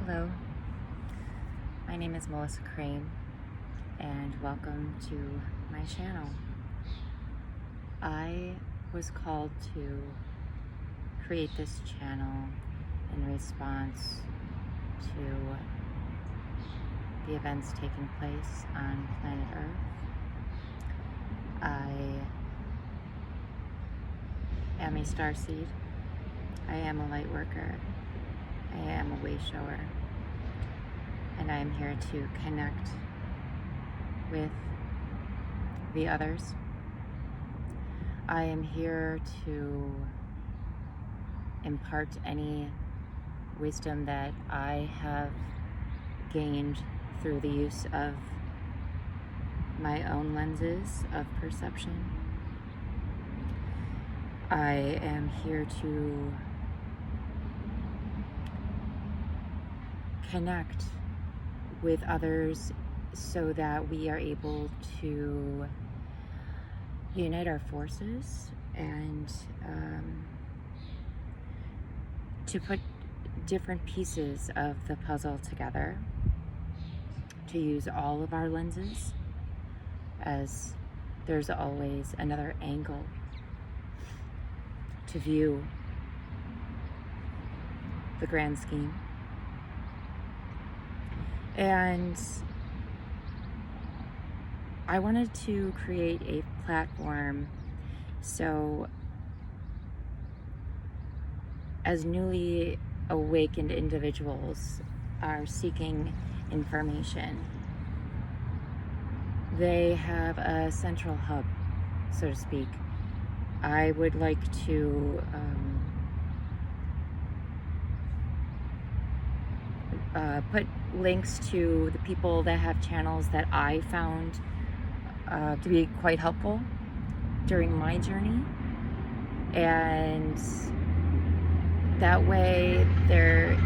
Hello, my name is Melissa Crane and welcome to my channel. I was called to create this channel in response to the events taking place on planet Earth. I am a starseed. I am a light worker. I am a way shower. And I am here to connect with the others. I am here to impart any wisdom that I have gained through the use of my own lenses of perception. I am here to connect with others so that we are able to unite our forces and to put different pieces of the puzzle together, to use all of our lenses, as there's always another angle to view the grand scheme. And I wanted to create a platform so as newly awakened individuals are seeking information, they have a central hub, so to speak. I would like to put links to the people that have channels that I found to be quite helpful during my journey, and that way there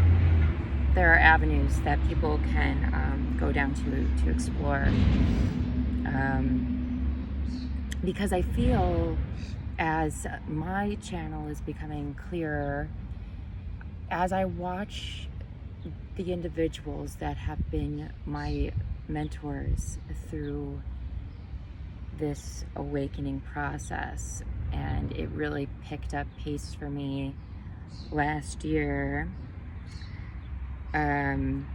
are avenues that people can go down to explore, because I feel as my channel is becoming clearer, as I watch the individuals that have been my mentors through this awakening process, and it really picked up pace for me last year. I'm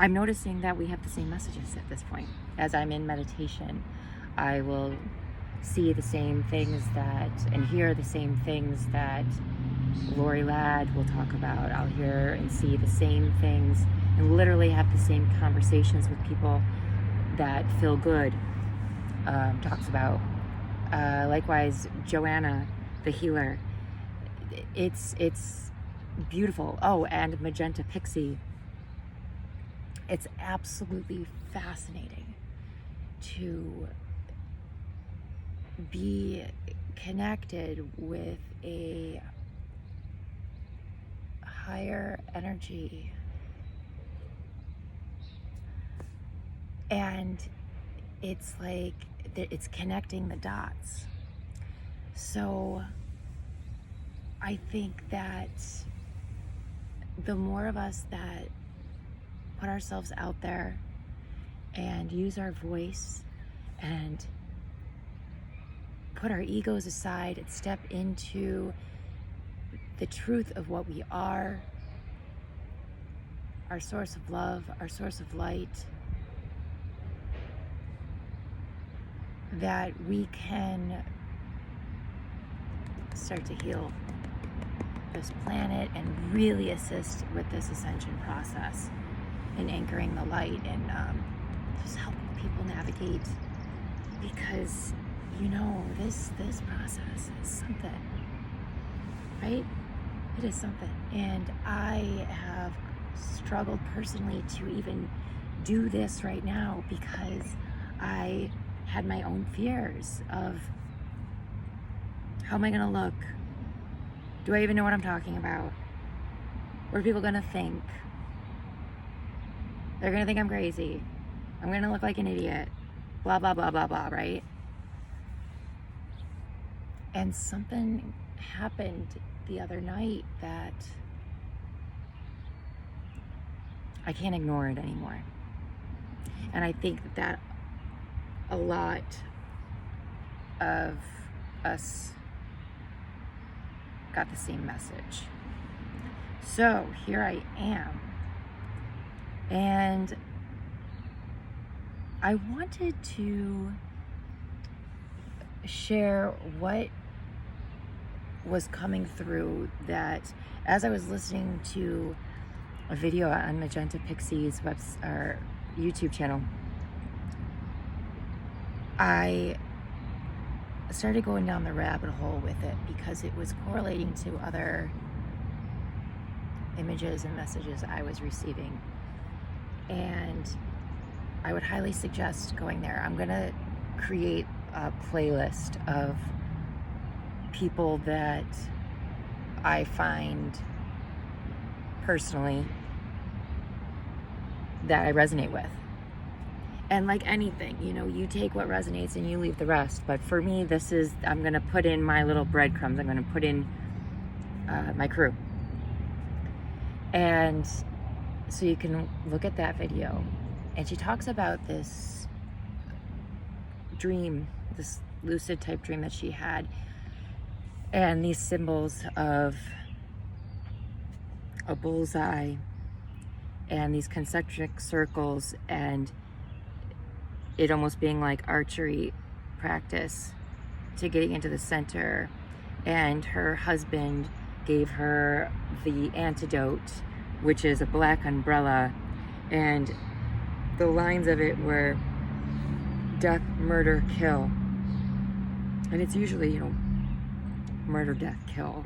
noticing that we have the same messages at this point. As I'm in meditation, I will see the same things and hear the same things that Lori Ladd will talk about. I'll hear and see the same things and literally have the same conversations with people that Feel Good talks about. Likewise, Joanna, the healer. It's beautiful. Oh, and Magenta, Pixie. It's absolutely fascinating to be connected with a higher energy, and it's like it's connecting the dots. So I think that the more of us that put ourselves out there and use our voice and put our egos aside and step into the truth of what we are, our source of love, our source of light, that we can start to heal this planet and really assist with this ascension process in anchoring the light and just helping people navigate, because this process is something, right? It is something. And I have struggled personally to even do this right now because I had my own fears of, how am I gonna look? Do I even know what I'm talking about? What are people gonna think? They're gonna think I'm crazy. I'm gonna look like an idiot. Blah, blah, blah, blah, blah, right? And something happened the other night that I can't ignore it anymore. And I think that a lot of us got the same message. So here I am, and I wanted to share what was coming through, that as I was listening to a video on Magenta Pixie's or YouTube channel, I started going down the rabbit hole with it because it was correlating to other images and messages I was receiving. And I would highly suggest going there. I'm gonna create a playlist of people that I find personally that I resonate with. And like anything, you know, you take what resonates and you leave the rest. But for me, I'm gonna put in my little breadcrumbs. I'm gonna put in my crew. And so you can look at that video. And she talks about this dream, this lucid type dream that she had, and these symbols of a bullseye and these concentric circles, and it almost being like archery practice to getting into the center. And her husband gave her the antidote, which is a black umbrella, and the lines of it were death, murder, kill. And it's usually, you know, murder, death, kill,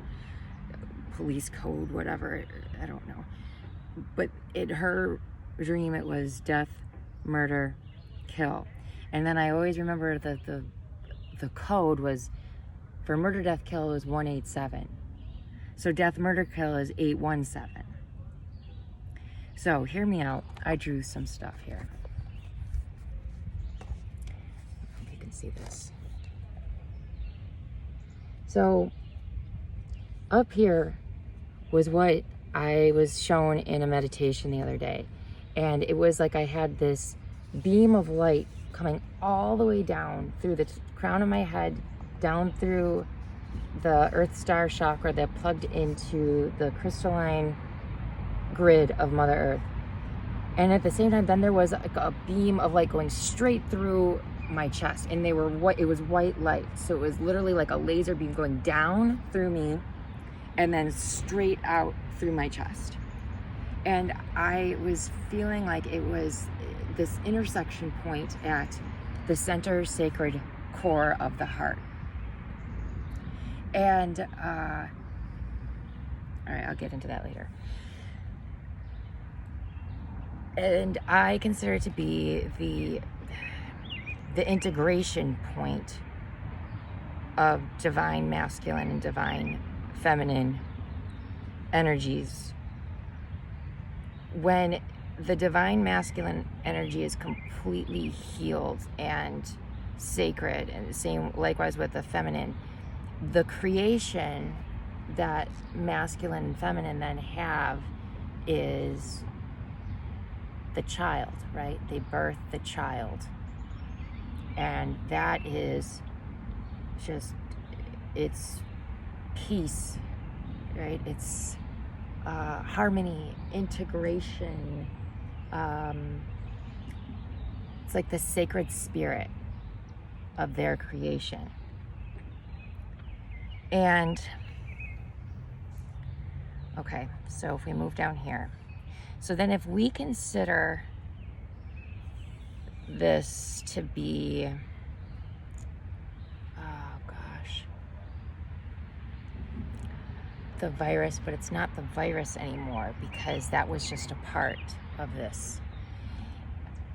police code, whatever, I don't know. But in her dream, it was death, murder, kill. And then I always remember that the code was, for murder, death, kill is 187. So death, murder, kill is 817. So hear me out. I drew some stuff here. If you can see this. So up here was what I was shown in a meditation the other day. And it was like I had this beam of light coming all the way down through the crown of my head, down through the Earth Star chakra that plugged into the crystalline grid of Mother Earth. And at the same time, then there was like a beam of light going straight through my chest, and they were white. It was white light, so it was literally like a laser beam going down through me and then straight out through my chest. And I was feeling like it was this intersection point at the center sacred core of the heart. And all right, I'll get into that later. And I consider it to be the integration point of divine masculine and divine feminine energies. When the divine masculine energy is completely healed and sacred, and the same likewise with the feminine, the creation that masculine and feminine then have is the child, right? They birth the child. And that is just, it's peace, right? It's harmony, integration. It's like the sacred spirit of their creation. And, okay, so if we move down here. So then if we consider this to be, oh gosh, the virus, but it's not the virus anymore because that was just a part of this.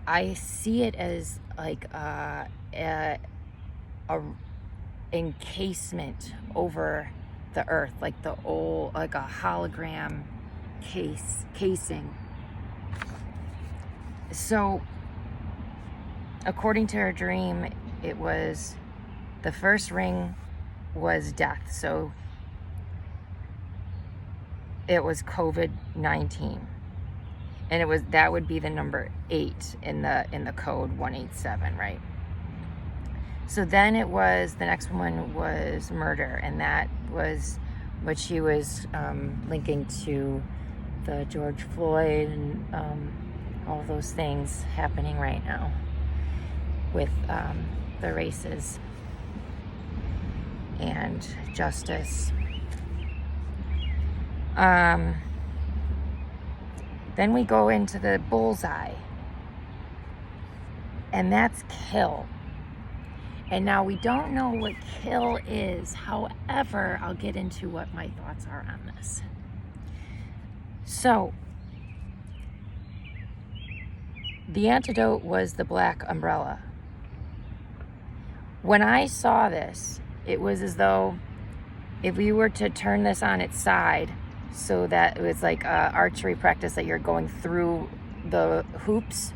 I see it as like a encasement over the earth, like the old, like a hologram casing. So according to her dream, it was, the first ring was death. So it was COVID-19. and that would be the number 8 in the code 187, right? So then the next one was murder, and that was what she was linking to the George Floyd and all those things happening right now with the races and justice. Then we go into the bullseye, and that's kill. And now we don't know what kill is. However, I'll get into what my thoughts are on this. So, the antidote was the black umbrella. When I saw this, it was as though if we were to turn this on its side, so that it was like archery practice that you're going through the hoops,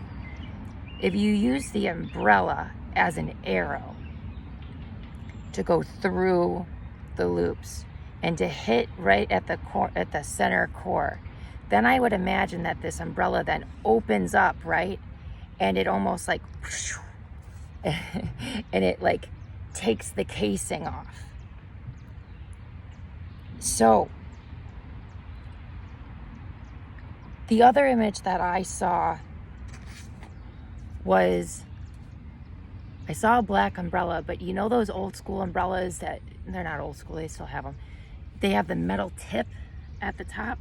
if you use the umbrella as an arrow to go through the loops and to hit right at the core, at the center core, then I would imagine that this umbrella then opens up, right? And it almost like, and it like takes the casing off. So, the other image that I saw was, I saw a black umbrella, but you know those old school umbrellas that, they're not old school, they still have them. They have the metal tip at the top.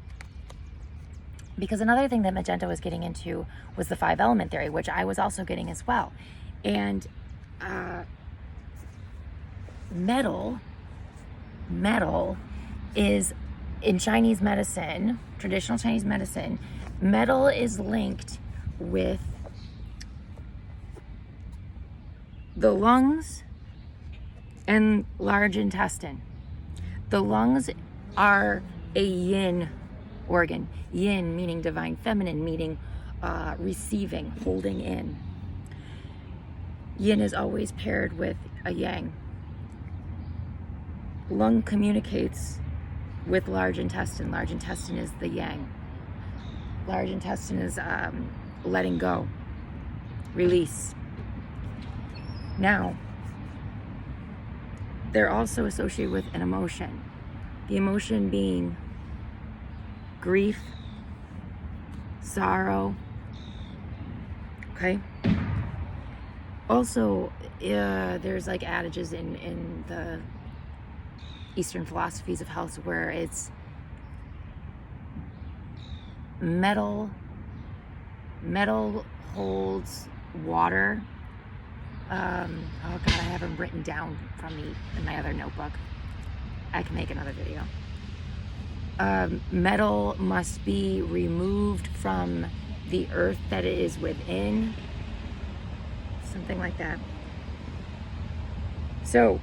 Because another thing that Magenta was getting into was the 5 element theory, which I was also getting as well. And metal is, in Chinese medicine, traditional Chinese medicine, metal is linked with the lungs and large intestine. The lungs are a yin organ. Yin meaning divine feminine, meaning receiving, holding in. Yin is always paired with a yang. Lung communicates with large intestine. Large intestine is the yang. Large intestine is letting go, release. Now, they're also associated with an emotion. The emotion being grief, sorrow, okay? Also, there's like adages in the Eastern philosophies of health where it's metal holds water. Oh God, I have them written down from me in my other notebook. I can make another video. Metal must be removed from the earth that it is within. Something like that. So,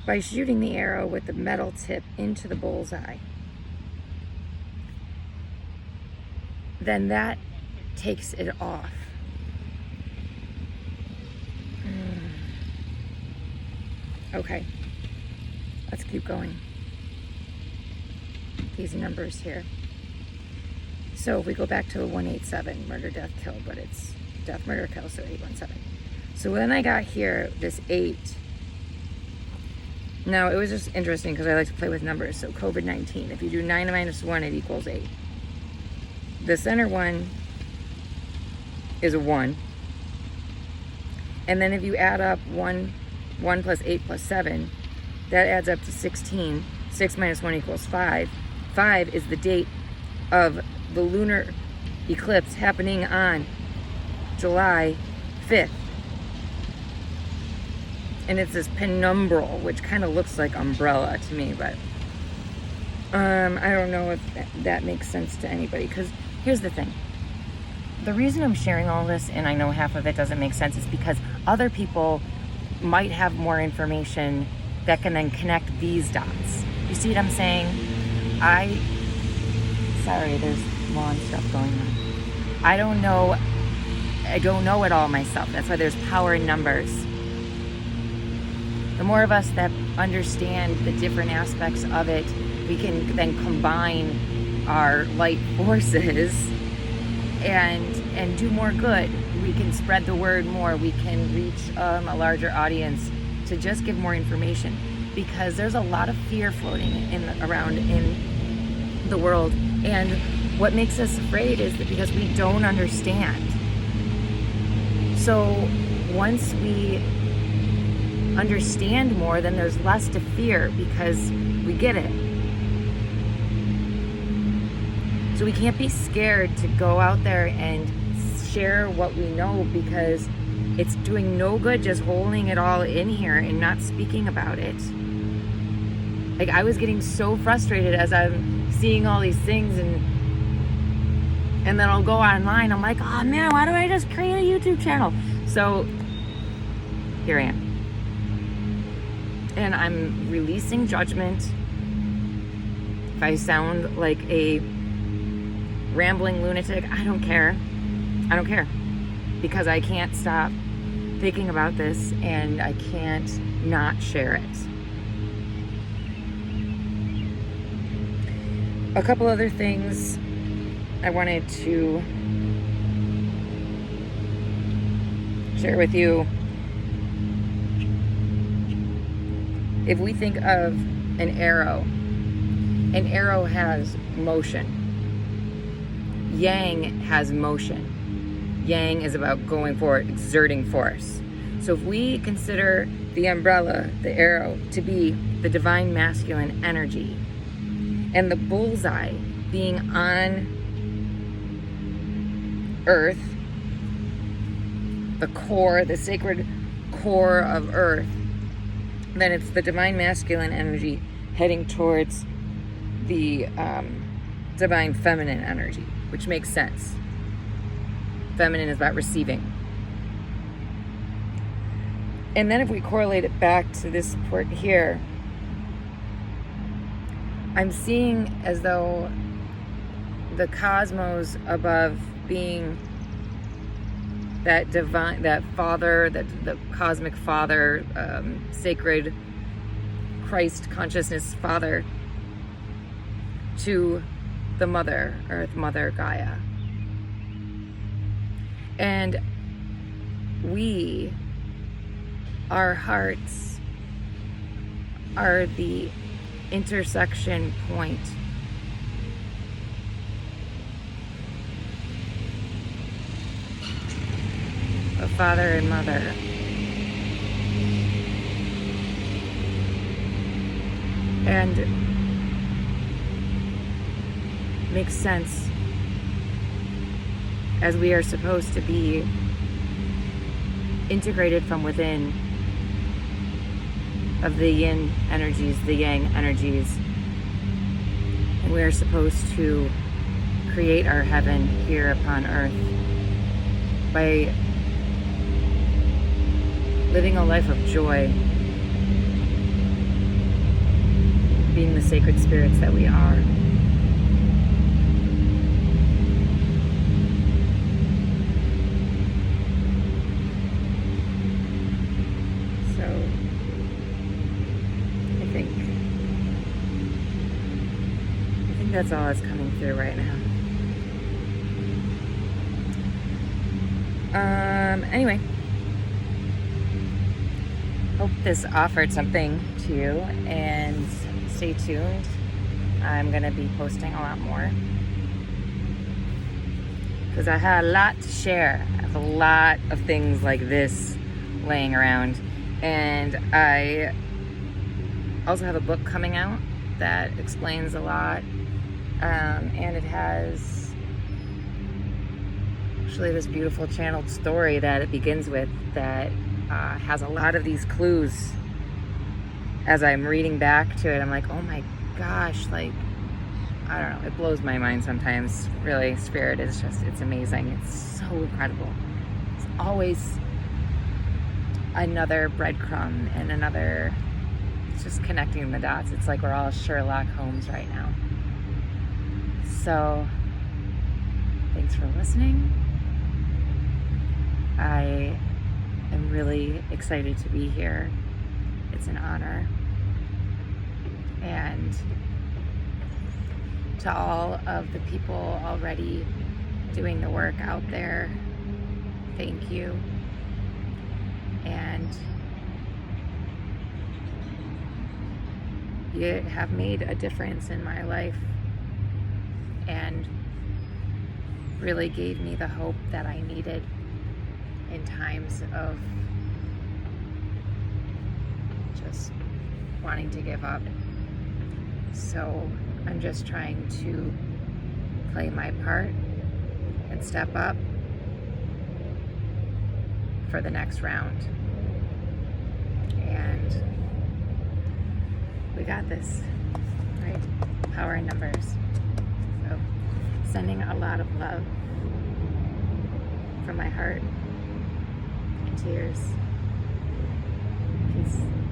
by shooting the arrow with the metal tip into the bullseye, then that takes it off. Okay, let's keep going. These numbers here. So if we go back to the 187, murder, death, kill, but it's death, murder, kill, so 817. So when I got here, this 8, now it was just interesting because I like to play with numbers. So COVID-19, if you do 9 minus 1, it equals 8. The center one is a 1. And then if you add up 1 plus 8 plus 7, that adds up to 16. 6 minus 1 equals 5. 5 is the date of the lunar eclipse happening on July 5th. And it's this penumbral, which kind of looks like umbrella to me, but I don't know if that makes sense to anybody, because here's the thing. The reason I'm sharing all this, and I know half of it doesn't make sense, is because other people might have more information that can then connect these dots. You see what I'm saying? Sorry, there's lawn stuff going on. I don't know it all myself. That's why there's power in numbers. The more of us that understand the different aspects of it, we can then combine our light forces and do more good. We can spread the word more. We can reach a larger audience to just give more information, because there's a lot of fear floating around in the world. And what makes us afraid is that because we don't understand. So once we understand more, then there's less to fear because we get it. So we can't be scared to go out there and share what we know, because it's doing no good just holding it all in here and not speaking about it. Like, I was getting so frustrated as I'm seeing all these things, and then I'll go online. I'm like, oh man, why don't I just create a YouTube channel? So here I am. And I'm releasing judgment. If I sound like a rambling lunatic, I don't care. I don't care. Because I can't stop thinking about this, and I can't not share it. A couple other things I wanted to share with you. If we think of an arrow has motion. Yang has motion. Yang is about going forward, exerting force. So if we consider the umbrella, the arrow, to be the divine masculine energy, and the bullseye being on Earth, the core, the sacred core of Earth, then it's the divine masculine energy heading towards the divine feminine energy, which makes sense. Feminine is about receiving. And then if we correlate it back to this port here, I'm seeing as though the cosmos above being that divine, that father, that the cosmic father, sacred Christ consciousness father, to the mother earth, mother Gaia. And we, our hearts, are the intersection point of father and mother. And makes sense, as we are supposed to be integrated from within of the yin energies, the yang energies, and we are supposed to create our heaven here upon earth by living a life of joy, being the sacred spirits that we are. That's all that's coming through right now. Anyway, hope this offered something to you, and stay tuned. I'm gonna be posting a lot more because I had a lot to share. I have a lot of things like this laying around, and I also have a book coming out that explains a lot. And it has actually this beautiful channeled story that it begins with that has a lot of these clues. As I'm reading back to it, I'm like, oh my gosh, like, I don't know, it blows my mind sometimes. Really, Spirit is just, it's amazing. It's so incredible. It's always another breadcrumb and another, it's just connecting the dots. It's like we're all Sherlock Holmes right now. So, thanks for listening. I am really excited to be here. It's an honor. And to all of the people already doing the work out there, thank you. And you have made a difference in my life and really gave me the hope that I needed in times of just wanting to give up. So I'm just trying to play my part and step up for the next round. And we got this, right? Power in numbers. So sending a lot of love from my heart and tears. Peace.